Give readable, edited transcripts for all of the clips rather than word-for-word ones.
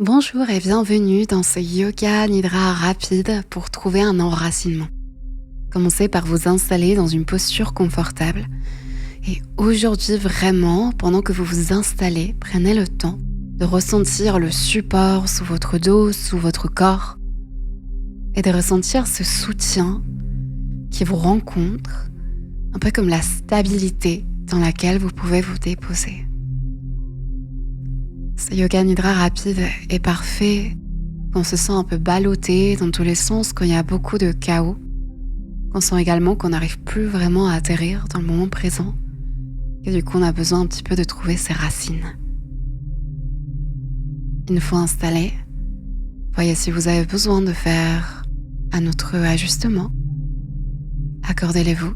Bonjour et bienvenue dans ce yoga nidra rapide pour trouver un enracinement. Commencez par vous installer dans une posture confortable et aujourd'hui vraiment, pendant que vous vous installez, prenez le temps de ressentir le support sous votre dos, sous votre corps et de ressentir ce soutien qui vous rencontre, un peu comme la stabilité dans laquelle vous pouvez vous déposer. Ce yoga nidra rapide est parfait quand on se sent un peu ballotté dans tous les sens, quand il y a beaucoup de chaos, quand on sent également qu'on n'arrive plus vraiment à atterrir dans le moment présent et du coup on a besoin un petit peu de trouver ses racines. Une fois installé, voyez si vous avez besoin de faire un autre ajustement. Accordez-les-vous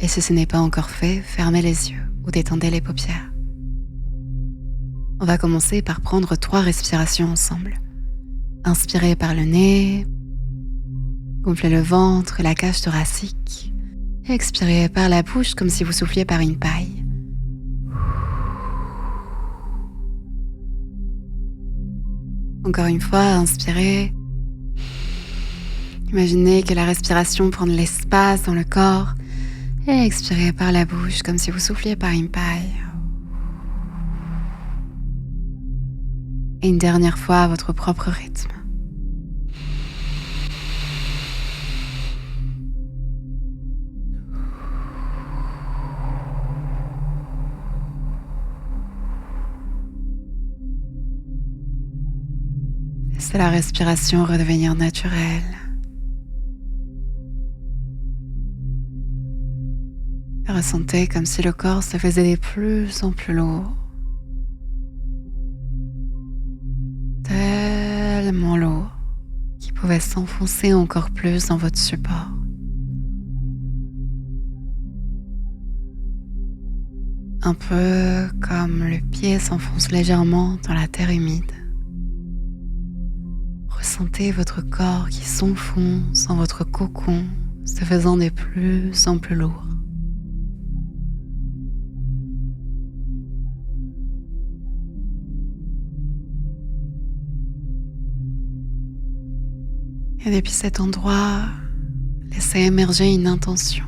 et si ce n'est pas encore fait, fermez les yeux ou détendez les paupières. On va commencer par prendre 3 respirations ensemble. Inspirez par le nez, gonflez le ventre et la cage thoracique. Et expirez par la bouche comme si vous souffliez par une paille. Encore une fois, inspirez. Imaginez que la respiration prend de l'espace dans le corps. Et expirez par la bouche comme si vous souffliez par une paille. Et une dernière fois à votre propre rythme. Laissez la respiration redevenir naturelle. Et ressentez comme si le corps se faisait de plus en plus lourd. Tellement lourd qu'il pouvait s'enfoncer encore plus dans votre support. Un peu comme le pied s'enfonce légèrement dans la terre humide. Ressentez votre corps qui s'enfonce dans votre cocon, se faisant de plus en plus lourd. Et depuis cet endroit, laissez émerger une intention.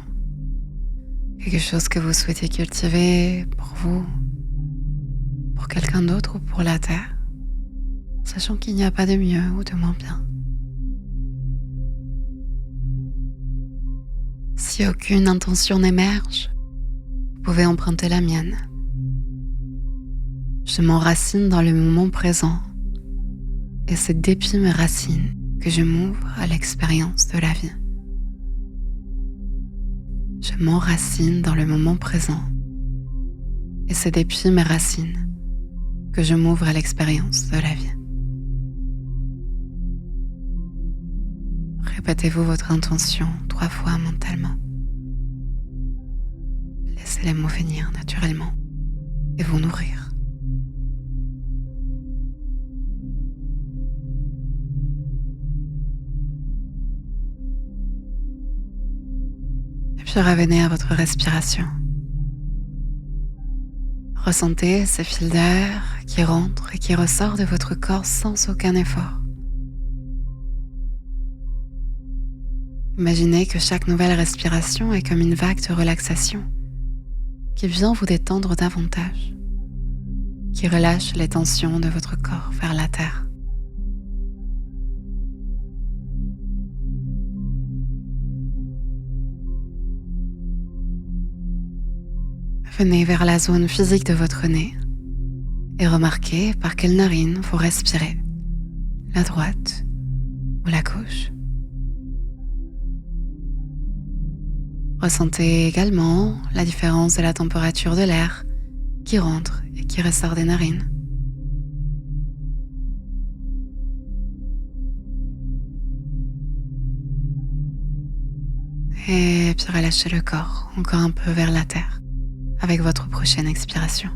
Quelque chose que vous souhaitez cultiver pour vous, pour quelqu'un d'autre ou pour la terre, sachant qu'il n'y a pas de mieux ou de moins bien. Si aucune intention n'émerge, vous pouvez emprunter la mienne. Je m'enracine dans le moment présent et c'est depuis mes racines que je m'ouvre à l'expérience de la vie. Je m'enracine dans le moment présent et c'est depuis mes racines que je m'ouvre à l'expérience de la vie. Répétez-vous votre intention 3 fois mentalement. Laissez les mots venir naturellement et vous nourrir. Puis revenez à votre respiration. Ressentez ce fil d'air qui rentre et qui ressort de votre corps sans aucun effort. Imaginez que chaque nouvelle respiration est comme une vague de relaxation qui vient vous détendre davantage, qui relâche les tensions de votre corps vers la terre. Venez vers la zone physique de votre nez et remarquez par quelle narine vous respirez, la droite ou la gauche. Ressentez également la différence de la température de l'air qui rentre et qui ressort des narines. Et puis relâchez le corps encore un peu vers la terre avec votre prochaine expiration.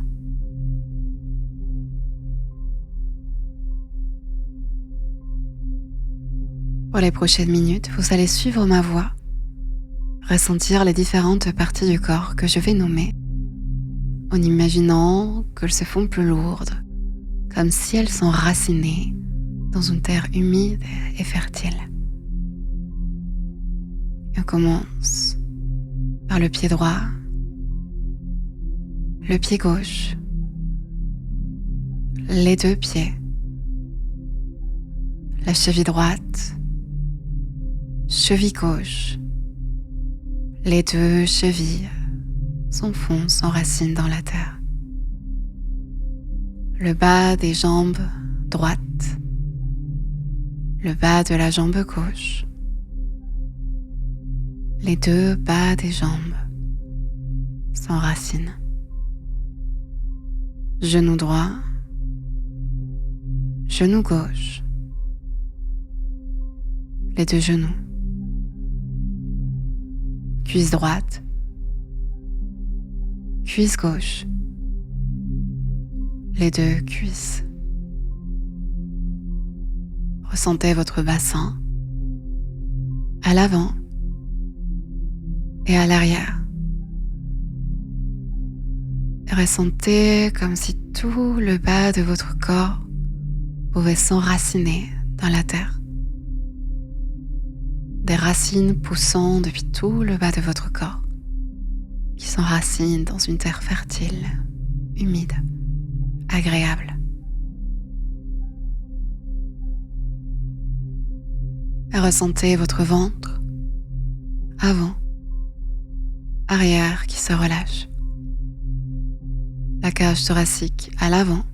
Pour les prochaines minutes, vous allez suivre ma voix, ressentir les différentes parties du corps que je vais nommer, en imaginant qu'elles se font plus lourdes, comme si elles s'enracinaient dans une terre humide et fertile. Et on commence par le pied droit, le pied gauche, les deux pieds, la cheville droite, cheville gauche, les deux chevilles s'enfoncent, s'enracinent dans la terre. Le bas des jambes droites, le bas de la jambe gauche, les deux bas des jambes s'enracinent. Genou droit, genou gauche, les deux genoux, cuisse droite, cuisse gauche, les deux cuisses. Ressentez votre bassin à l'avant et à l'arrière. Et ressentez comme si tout le bas de votre corps pouvait s'enraciner dans la terre. Des racines poussant depuis tout le bas de votre corps, qui s'enracinent dans une terre fertile, humide, agréable. Et ressentez votre ventre, avant, arrière qui se relâche. La cage thoracique à l'avant,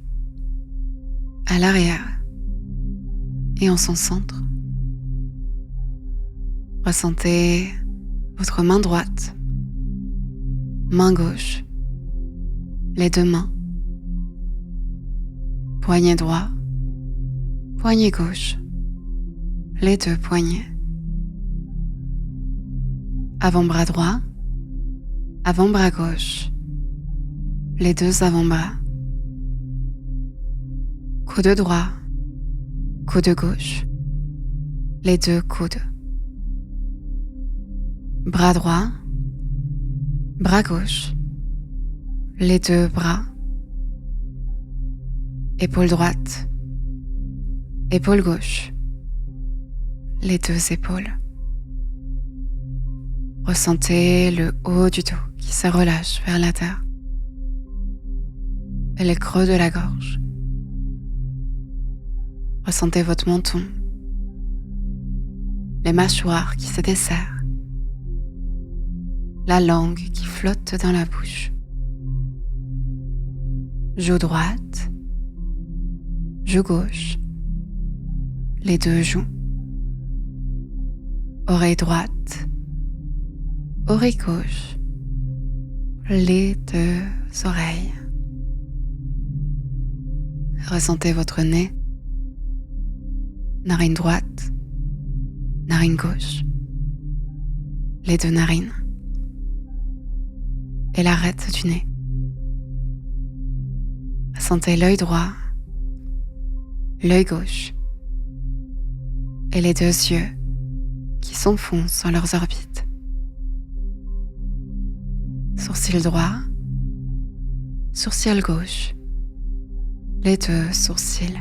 à l'arrière et en son centre. Ressentez votre main droite, main gauche, les deux mains, poignet droit, poignet gauche, les deux poignets, avant-bras droit, avant-bras gauche, les deux avant-bras, coude droit, coude gauche, les deux coudes, bras droit, bras gauche, les deux bras, épaule droite, épaule gauche, les deux épaules. Ressentez le haut du dos qui se relâche vers la terre et le creux de la gorge. Ressentez votre menton, les mâchoires qui se desserrent, la langue qui flotte dans la bouche. Joue droite, joue gauche, les deux joues. Oreille droite, oreille gauche, les deux oreilles. Ressentez votre nez, narine droite, narine gauche, les deux narines et l'arête du nez. Ressentez l'œil droit, l'œil gauche et les deux yeux qui s'enfoncent dans leurs orbites. Sourcil droit, sourcil gauche, les deux sourcils.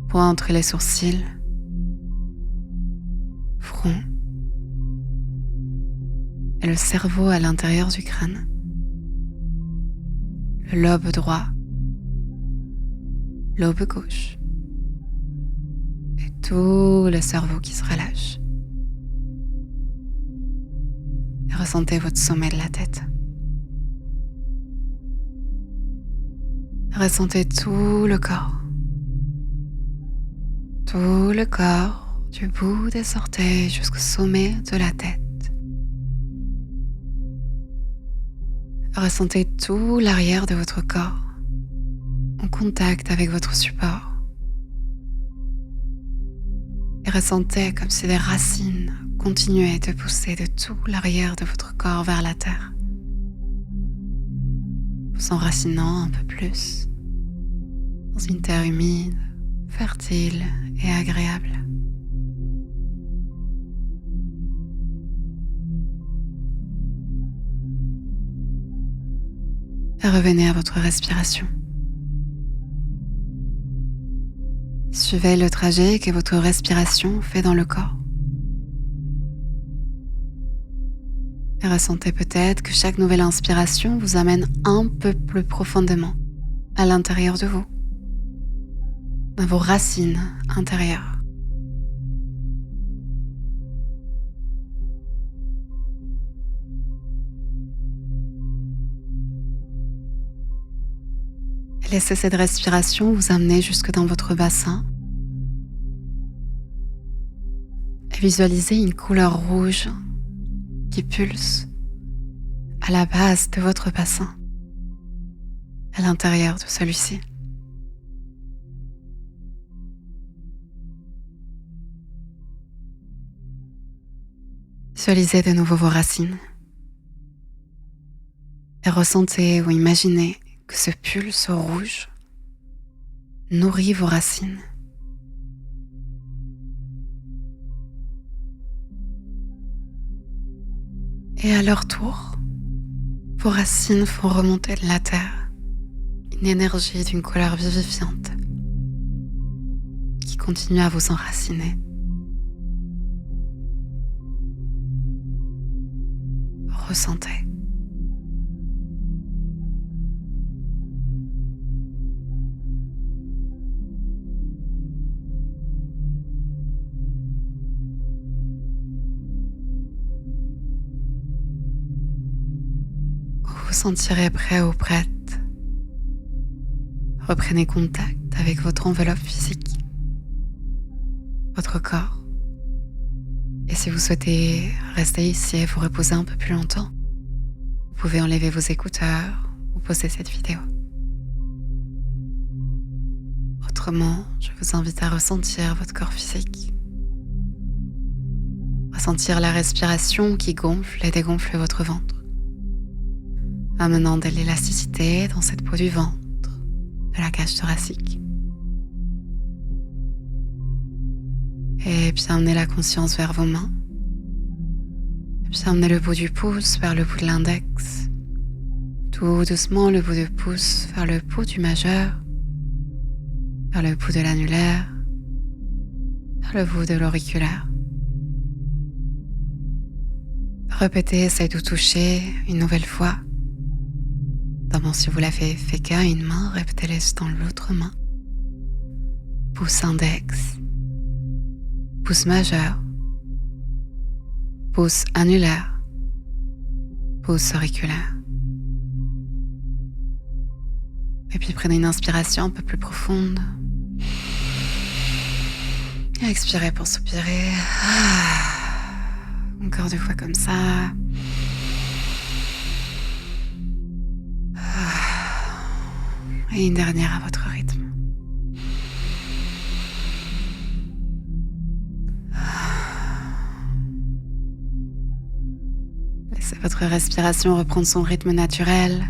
Point entre les sourcils, front et le cerveau à l'intérieur du crâne. Le lobe droit, lobe gauche et tout le cerveau qui se relâche. Et ressentez votre sommet de la tête. Ressentez tout le corps du bout des orteils jusqu'au sommet de la tête. Ressentez tout l'arrière de votre corps en contact avec votre support. Et ressentez comme si des racines continuaient de pousser de tout l'arrière de votre corps vers la terre, vous enracinant un peu plus dans une terre humide, fertile et agréable. Et revenez à votre respiration. Suivez le trajet que votre respiration fait dans le corps. Et ressentez peut-être que chaque nouvelle inspiration vous amène un peu plus profondément à l'intérieur de vous, dans vos racines intérieures. Et laissez cette respiration vous amener jusque dans votre bassin. Et visualisez une couleur rouge qui pulse à la base de votre bassin, à l'intérieur de celui-ci. Visualisez de nouveau vos racines et ressentez ou imaginez que ce pulse rouge nourrit vos racines. Et à leur tour, vos racines font remonter de la terre une énergie d'une couleur vivifiante qui continue à vous enraciner. Ressentez. Vous vous sentirez prêt ou prête. Reprenez contact avec votre enveloppe physique, votre corps. Et si vous souhaitez rester ici et vous reposer un peu plus longtemps, vous pouvez enlever vos écouteurs ou poser cette vidéo. Autrement, je vous invite à ressentir votre corps physique. Ressentir la respiration qui gonfle et dégonfle votre ventre, amenant de l'élasticité dans cette peau du ventre, de la cage thoracique. Et puis amenez la conscience vers vos mains. Et puis amenez le bout du pouce vers le bout de l'index. Tout doucement le bout du pouce vers le bout du majeur, vers le bout de l'annulaire, vers le bout de l'auriculaire. Répétez ces doux touchés une nouvelle fois. D'abord, si vous l'avez fait qu'à une main, répétez-les dans l'autre main. Pouce index, pouce majeur, pouce annulaire, pouce auriculaire. Et puis prenez une inspiration un peu plus profonde. Et expirez pour soupirer. Encore 2 fois comme ça. Et une dernière à votre rythme. Laissez votre respiration reprendre son rythme naturel.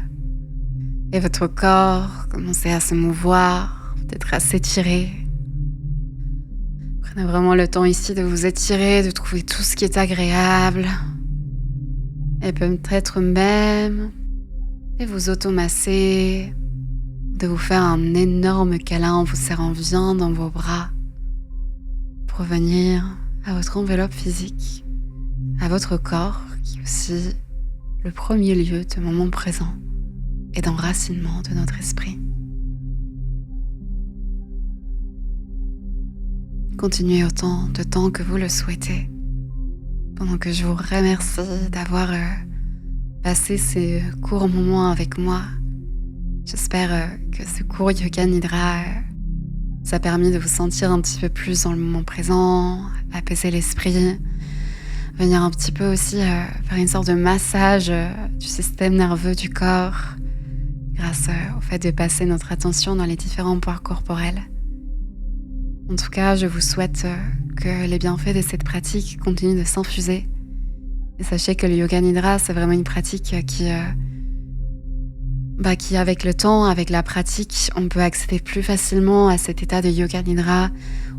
Et votre corps commencer à se mouvoir, peut-être à s'étirer. Prenez vraiment le temps ici de vous étirer, de trouver tout ce qui est agréable. Et peut-être même de vous automasser, de vous faire un énorme câlin en vous serrant bien dans vos bras pour revenir à votre enveloppe physique, à votre corps qui est aussi le premier lieu de moment présent et d'enracinement de notre esprit. Continuez autant de temps que vous le souhaitez, pendant que je vous remercie d'avoir passé ces courts moments avec moi. J'espère que ce cours Yoga Nidra ça a permis de vous sentir un petit peu plus dans le moment présent, apaiser l'esprit, venir un petit peu aussi faire une sorte de massage du système nerveux du corps grâce au fait de passer notre attention dans les différents points corporels. En tout cas, je vous souhaite que les bienfaits de cette pratique continuent de s'infuser. Et sachez que le Yoga Nidra, c'est vraiment une pratique qui avec le temps, avec la pratique, on peut accéder plus facilement à cet état de Yoga Nidra,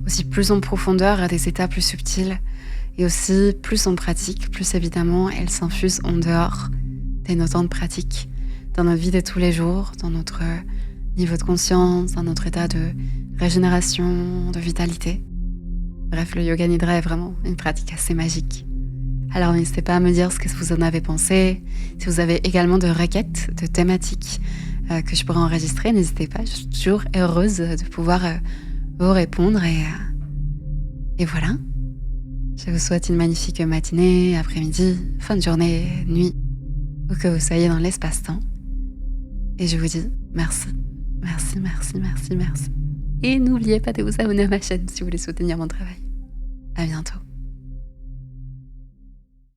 aussi plus en profondeur, à des états plus subtils. Et aussi, plus on pratique, plus évidemment, elle s'infuse en dehors de nos temps de pratique, dans notre vie de tous les jours, dans notre niveau de conscience, dans notre état de régénération, de vitalité. Bref, le yoga nidra est vraiment une pratique assez magique. Alors n'hésitez pas à me dire ce que vous en avez pensé. Si vous avez également de requêtes, de thématiques que je pourrais enregistrer, n'hésitez pas. Je suis toujours heureuse de pouvoir vous répondre. Et voilà. Je vous souhaite une magnifique matinée, après-midi, fin de journée, nuit, où que vous soyez dans l'espace-temps. Et je vous dis merci, merci, merci, merci, merci. Et n'oubliez pas de vous abonner à ma chaîne si vous voulez soutenir mon travail. À bientôt.